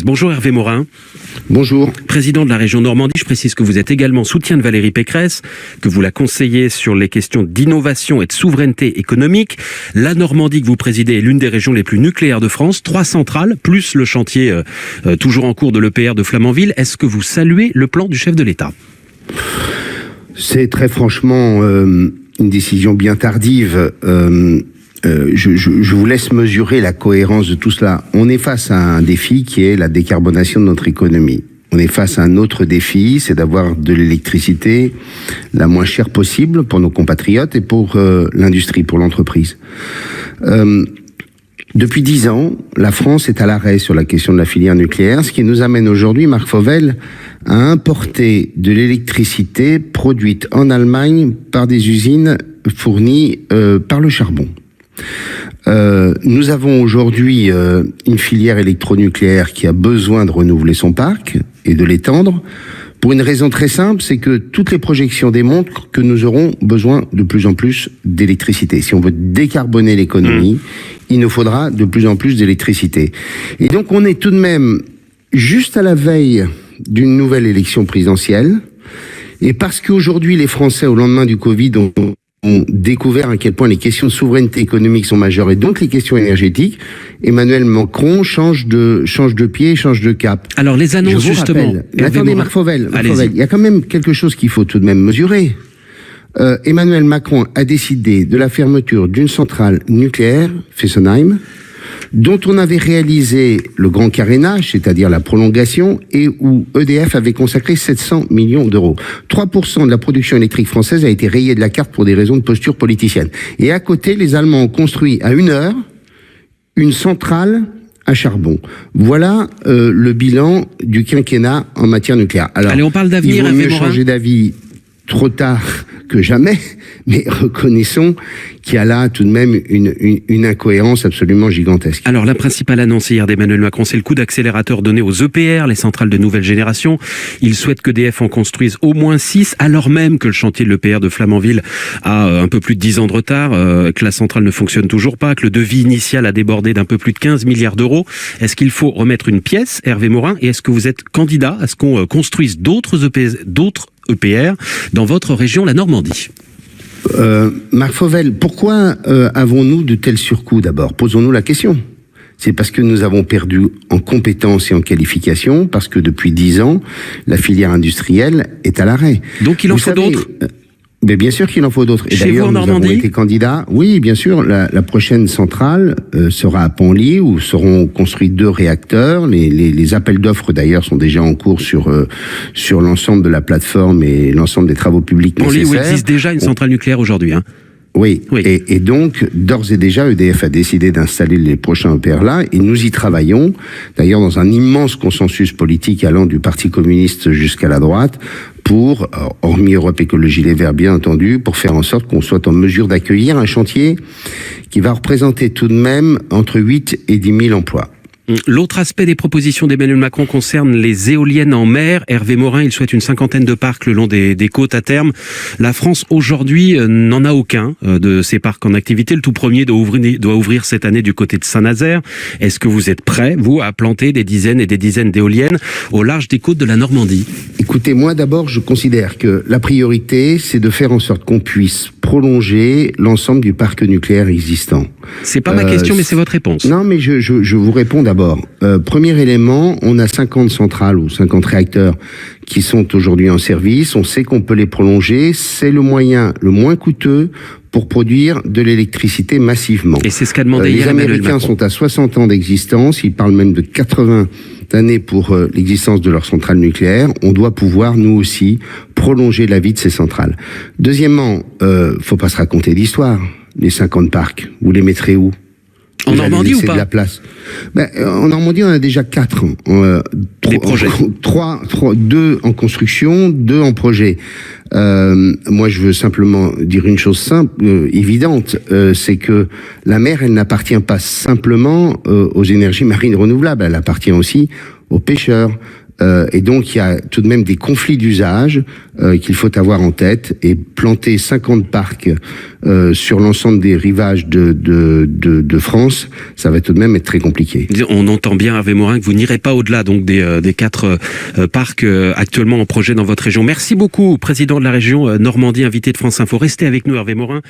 Bonjour Hervé Morin. Bonjour. Président de la région Normandie, je précise que vous êtes également soutien de Valérie Pécresse, que vous la conseillez sur les questions d'innovation et de souveraineté économique. La Normandie que vous présidez est l'une des régions les plus nucléaires de France, 3 centrales, plus le chantier toujours en cours de l'EPR de Flamanville. Est-ce que vous saluez le plan du chef de l'État ? C'est très franchement une décision bien tardive. Je vous laisse mesurer la cohérence de tout cela. On est face à un défi qui est la décarbonation de notre économie. On est face à un autre défi, c'est d'avoir de l'électricité la moins chère possible pour nos compatriotes et pour l'industrie, pour l'entreprise. Depuis 10 ans, la France est à l'arrêt sur la question de la filière nucléaire, ce qui nous amène aujourd'hui, Marc Fauvel, à importer de l'électricité produite en Allemagne par des usines fournies par le charbon. Nous avons aujourd'hui une filière électronucléaire qui a besoin de renouveler son parc et de l'étendre pour une raison très simple, c'est que toutes les projections démontrent que nous aurons besoin de plus en plus d'électricité. Si on veut décarboner l'économie, il nous faudra de plus en plus d'électricité. Et donc on est tout de même juste à la veille d'une nouvelle élection présidentielle, et parce qu'aujourd'hui les Français, au lendemain du Covid, ont découvert à quel point les questions de souveraineté économique sont majeures et donc les questions énergétiques, Emmanuel Macron change de pied, change de cap. Alors les annonces justement... Attendez Marc Fauvel, il y a quand même quelque chose qu'il faut tout de même mesurer. Emmanuel Macron a décidé de la fermeture d'une centrale nucléaire, Fessenheim, dont on avait réalisé le grand carénage, c'est-à-dire la prolongation, et où EDF avait consacré 700 millions d'euros. 3% de la production électrique française a été rayée de la carte pour des raisons de posture politicienne. Et à côté, les Allemands ont construit à 1 heure une centrale à charbon. Voilà le bilan du quinquennat en matière nucléaire. Alors, allez, on parle d'avenir, il vaut mieux changer d'avis trop tard que jamais, mais reconnaissons qu'il y a là tout de même une incohérence absolument gigantesque. Alors la principale annonce hier d'Emmanuel Macron, c'est le coup d'accélérateur donné aux EPR, les centrales de nouvelle génération. Il souhaite qu'EDF en construise au moins 6, alors même que le chantier de l'EPR de Flamanville a un peu plus de 10 ans de retard, que la centrale ne fonctionne toujours pas, que le devis initial a débordé d'un peu plus de 15 milliards d'euros. Est-ce qu'il faut remettre une pièce, Hervé Morin, et est-ce que vous êtes candidat à ce qu'on construise d'autres EPR dans votre région, la Normandie? Marc Fauvel, pourquoi avons-nous de tels surcoûts d'abord? Posons-nous la question. C'est parce que nous avons perdu en compétences et en qualification, parce que depuis 10 ans, la filière industrielle est à l'arrêt. Donc il en faut d'autres? Mais bien sûr qu'il en faut d'autres. Et chez vous en Normandie, nous avons été candidats. Oui, bien sûr. La prochaine centrale sera à Penly, où seront construits 2 réacteurs. Les appels d'offres d'ailleurs sont déjà en cours sur l'ensemble de la plateforme et l'ensemble des travaux publics nécessaires. Penly, où existe déjà une centrale nucléaire aujourd'hui, hein. Oui. Et donc, d'ores et déjà, EDF a décidé d'installer les prochains EPR là, et nous y travaillons, d'ailleurs dans un immense consensus politique allant du Parti communiste jusqu'à la droite, pour, hormis Europe Écologie Les Verts bien entendu, pour faire en sorte qu'on soit en mesure d'accueillir un chantier qui va représenter tout de même entre 8 et 10 000 emplois. L'autre aspect des propositions d'Emmanuel Macron concerne les éoliennes en mer. Hervé Morin, il souhaite une 50aine de parcs le long des côtes à terme. La France, aujourd'hui, n'en a aucun de ces parcs en activité. Le tout premier doit ouvrir cette année du côté de Saint-Nazaire. Est-ce que vous êtes prêt, vous, à planter des dizaines et des dizaines d'éoliennes au large des côtes de la Normandie? Écoutez, moi, d'abord, je considère que la priorité, c'est de faire en sorte qu'on puisse prolonger l'ensemble du parc nucléaire existant. C'est pas ma question, mais c'est votre réponse. Non, mais je vous réponds d'abord. Premier élément, on a 50 centrales ou 50 réacteurs qui sont aujourd'hui en service. On sait qu'on peut les prolonger. C'est le moyen le moins coûteux pour produire de l'électricité massivement. Et c'est ce qu'a demandé hier Emmanuel Macron. Les Américains sont à 60 ans d'existence. Ils parlent même de 80 années pour l'existence de leurs centrales nucléaires. On doit pouvoir, nous aussi, prolonger la vie de ces centrales. Deuxièmement, faut pas se raconter d'histoire. Les 50 parcs, vous les mettrez où? En Normandie ou pas? De la place. En Normandie, on a déjà 4. Des projets. 2 en construction, 2 en projet. Moi, je veux simplement dire une chose simple, évidente, c'est que la mer, elle n'appartient pas simplement aux énergies marines renouvelables, elle appartient aussi aux pêcheurs. Et donc, il y a tout de même des conflits d'usage qu'il faut avoir en tête. Et planter 50 parcs sur l'ensemble des rivages de France, ça va tout de même être très compliqué. On entend bien, Hervé Morin, que vous n'irez pas au-delà donc des 4 parcs actuellement en projet dans votre région. Merci beaucoup, président de la région Normandie, invité de France Info. Restez avec nous, Hervé Morin.